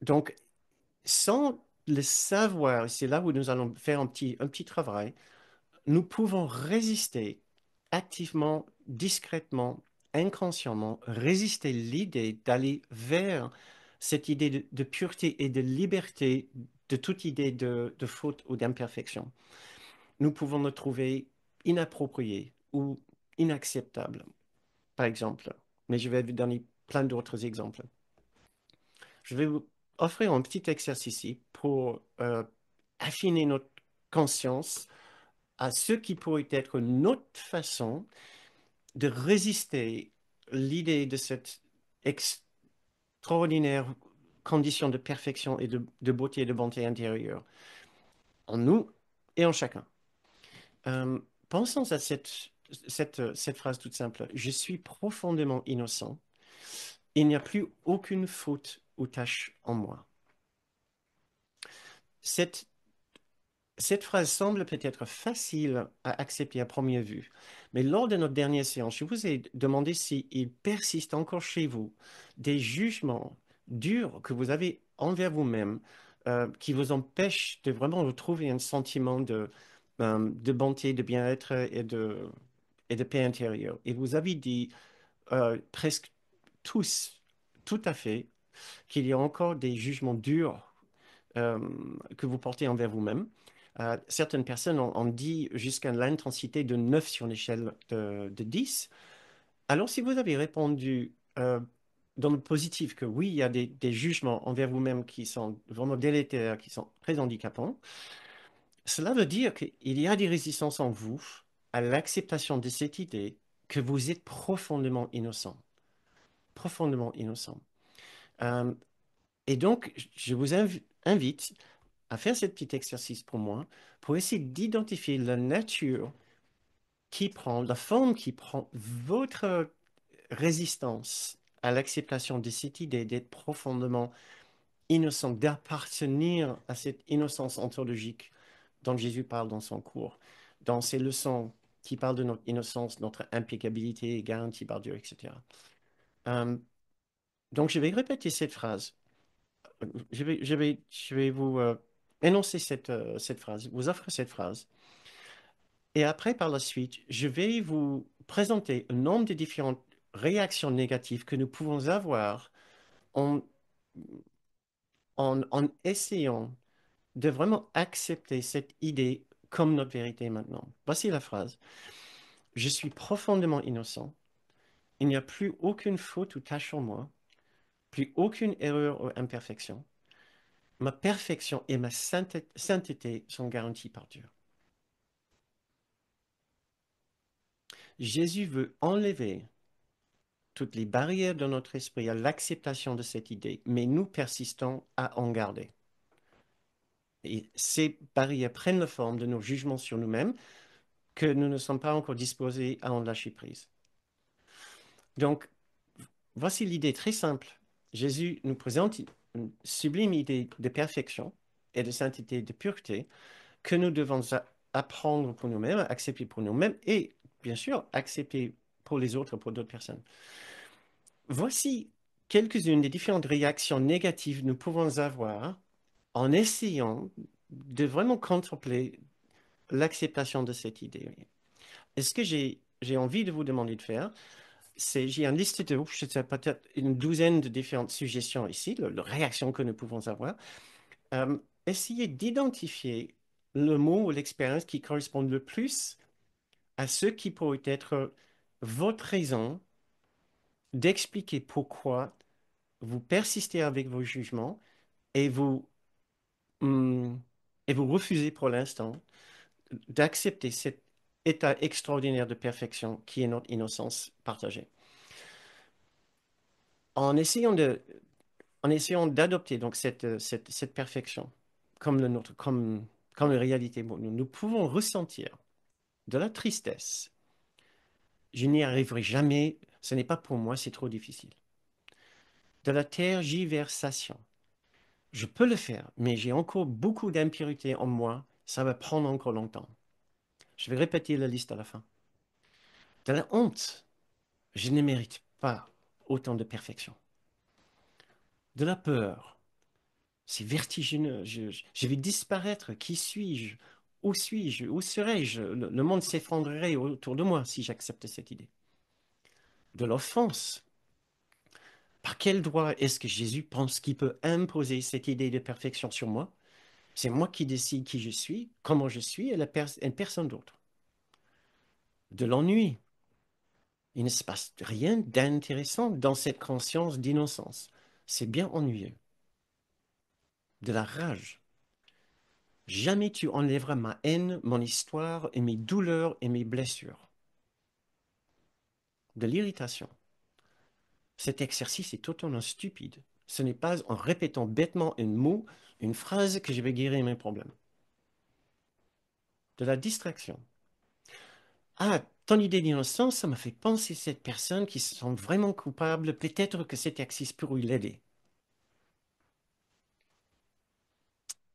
Donc, sans le savoir, c'est là où nous allons faire un petit travail, nous pouvons résister activement, discrètement, inconsciemment, résister l'idée d'aller vers cette idée de pureté et de liberté de toute idée de faute ou d'imperfection. Nous pouvons le trouver inapproprié ou inacceptable, par exemple. Mais je vais vous donner plein d'autres exemples. Je vais vous offrir un petit exercice ici pour affiner notre conscience à ce qui pourrait être notre façon de résister l'idée de cette extraordinaire condition de perfection et de beauté et de bonté intérieure en nous et en chacun. Euh, Pensons à cette phrase toute simple. Je suis profondément innocent. Il n'y a plus aucune faute ou tâche en moi. Cette Cette phrase semble peut-être facile à accepter à première vue, mais lors de notre dernière séance, je vous ai demandé s'il persiste encore chez vous des jugements durs que vous avez envers vous-même, qui vous empêchent de vraiment retrouver un sentiment de bonté, de bien-être et de paix intérieure. Et vous avez dit presque tous, tout à fait, qu'il y a encore des jugements durs euh, que vous portez envers vous-même. Certaines personnes ont dit jusqu'à l'intensité de 9 sur l'échelle de 10. Alors, si vous avez répondu dans le positif que oui, il y a des jugements envers vous-même qui sont vraiment délétères, qui sont très handicapants, cela veut dire qu'il y a des résistances en vous à l'acceptation de cette idée que vous êtes profondément innocent. Profondément innocent. Euh, et donc, je vous invite à faire ce petit exercice pour moi, pour essayer d'identifier la nature qui prend, la forme qui prend votre résistance à l'acceptation de cette idée d'être profondément innocent, d'appartenir à cette innocence ontologique dont Jésus parle dans son cours, dans ses leçons qui parlent de notre innocence, notre impeccabilité garantie par Dieu, etc. Euh, donc, je vais répéter cette phrase. Je vais vous énoncer cette phrase, vous offrir cette phrase. Et après, par la suite, je vais vous présenter un nombre de différentes réactions négatives que nous pouvons avoir en, en essayant de vraiment accepter cette idée comme notre vérité maintenant. Voici la phrase. Je suis profondément innocent. Il n'y a plus aucune faute ou tâche en moi, plus aucune erreur ou imperfection. Ma perfection et ma sainteté sont garanties par Dieu. Jésus veut enlever toutes les barrières de notre esprit à l'acceptation de cette idée, mais nous persistons à en garder. Et ces barrières prennent la forme de nos jugements sur nous-mêmes que nous ne sommes pas encore disposés à en lâcher prise. Donc, voici l'idée très simple. Jésus nous présente une sublime idée de perfection et de sainteté, de pureté, que nous devons apprendre pour nous-mêmes, accepter pour nous-mêmes et, bien sûr, accepter pour les autres, pour d'autres personnes. Voici quelques-unes des différentes réactions négatives que nous pouvons avoir en essayant de vraiment contempler l'acceptation de cette idée. Et ce que j'ai envie de vous demander de faire, c'est, j'ai une liste de, je sais, peut-être une douzaine de différentes suggestions ici, de réactions que nous pouvons avoir. Euh, Essayez d'identifier le mot ou l'expérience qui correspond le plus à ce qui pourrait être votre raison d'expliquer pourquoi vous persistez avec vos jugements et hum, vous refusez pour l'instant d'accepter cet état extraordinaire de perfection qui est notre innocence partagée. En essayant en essayant d'adopter donc cette perfection comme le nôtre, comme une réalité, bon, nous pouvons ressentir de la tristesse. Je n'y arriverai jamais, ce n'est pas pour moi, c'est trop difficile. De la tergiversation. Je peux le faire, mais j'ai encore beaucoup d'impurités en moi. Ça va prendre encore longtemps. Je vais répéter la liste à la fin. De la honte. Je ne mérite pas autant de perfection. De la peur. C'est vertigineux. Je vais disparaître. Qui suis-je? Où suis-je? Où serais-je? Le monde s'effondrerait autour de moi si j'acceptais cette idée. De l'offense. Par quel droit est-ce que Jésus pense qu'il peut imposer cette idée de perfection sur moi? C'est moi qui décide qui je suis, comment je suis, et personne d'autre. De l'ennui. Il ne se passe rien d'intéressant dans cette conscience d'innocence. C'est bien ennuyeux. De la rage. Jamais tu enlèveras ma haine, mon histoire et mes douleurs et mes blessures. De l'irritation. Cet exercice est totalement stupide. Ce n'est pas en répétant bêtement un mot, une phrase que je vais guérir mes problèmes. De la distraction. Ah, ton idée d'innocence, ça m'a fait penser à cette personne qui se sent vraiment coupable. Peut-être que cet exercice pourrait l'aider.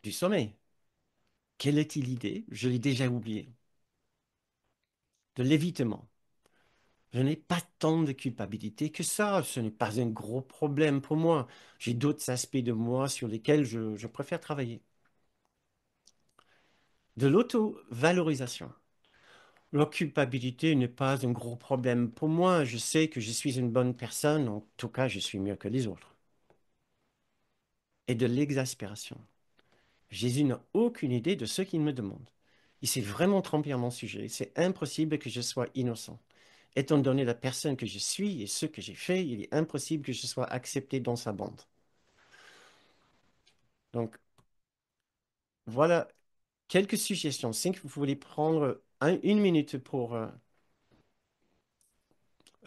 Du sommeil. Quelle est l'idée? Je l'ai déjà oublié. De l'évitement. Je n'ai pas tant de culpabilité que ça. Ce n'est pas un gros problème pour moi. J'ai d'autres aspects de moi sur lesquels je préfère travailler. De l'auto-valorisation. La culpabilité n'est pas un gros problème pour moi. Je sais que je suis une bonne personne. En tout cas, je suis mieux que les autres. Et de l'exaspération. Jésus n'a aucune idée de ce qu'il me demande. Il s'est vraiment trompé à mon sujet. C'est impossible que je sois innocent. Étant donné la personne que je suis et ce que j'ai fait, il est impossible que je sois accepté dans sa bande. Donc, voilà quelques suggestions. Si vous voulez prendre une minute pour,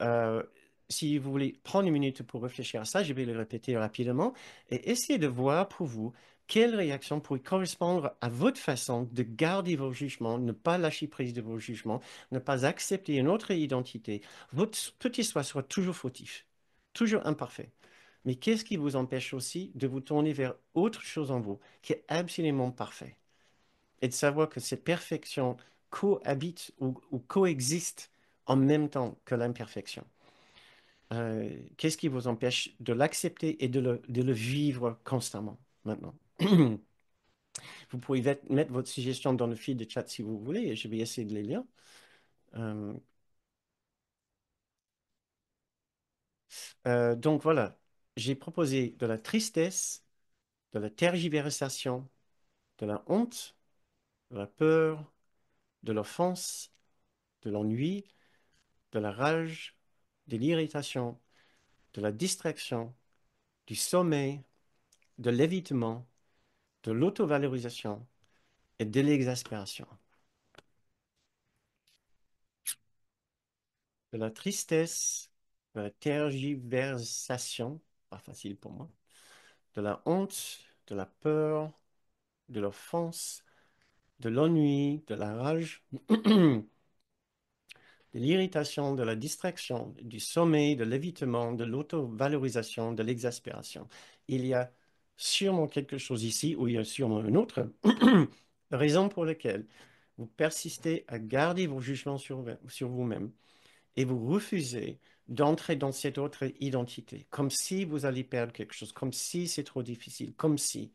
euh, si vous voulez prendre une minute pour réfléchir à ça, je vais le répéter rapidement et essayer de voir pour vous quelle réaction pourrait correspondre à votre façon de garder vos jugements, ne pas lâcher prise de vos jugements, ne pas accepter une autre identité. Votre petit soi sera toujours fautif, toujours imparfait. Mais qu'est-ce qui vous empêche aussi de vous tourner vers autre chose en vous qui est absolument parfait et de savoir que cette perfection cohabite ou coexiste en même temps que l'imperfection. Qu'est-ce qui vous empêche de l'accepter et de le vivre constamment maintenant? Vous pouvez mettre votre suggestion dans le fil de chat si vous voulez et je vais essayer de les lire. Euh, donc voilà, j'ai proposé de la tristesse, de la tergiversation, de la honte, de la peur, de l'offense, de l'ennui, de la rage, de l'irritation, de la distraction, du sommeil, de l'évitement, de l'autovalorisation et de l'exaspération. De la tristesse, de la tergiversation, pas facile pour moi, de la honte, de la peur, de l'offense, de l'ennui, de la rage, de l'irritation, de la distraction, du sommeil, de l'évitement, de l'auto-valorisation, de l'exaspération. Il y a sûrement quelque chose ici, ou il y a sûrement une autre raison pour laquelle vous persistez à garder vos jugements sur vous-même et vous refusez d'entrer dans cette autre identité, comme si vous allez perdre quelque chose, comme si c'est trop difficile, comme si.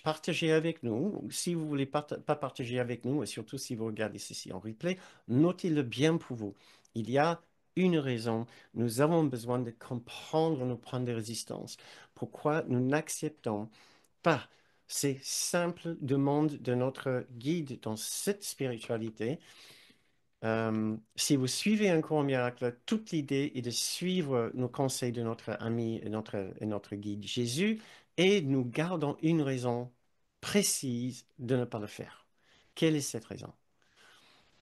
Partagez avec nous, si vous ne voulez pas partager avec nous, et surtout si vous regardez ceci en replay, notez-le bien pour vous. Il y a une raison. Nous avons besoin de comprendre nos points de résistance. Pourquoi nous n'acceptons pas ces simples demandes de notre guide dans cette spiritualité si vous suivez un cours miracle, toute l'idée est de suivre nos conseils de notre ami et notre guide Jésus et nous gardons une raison précise de ne pas le faire. Quelle est cette raison?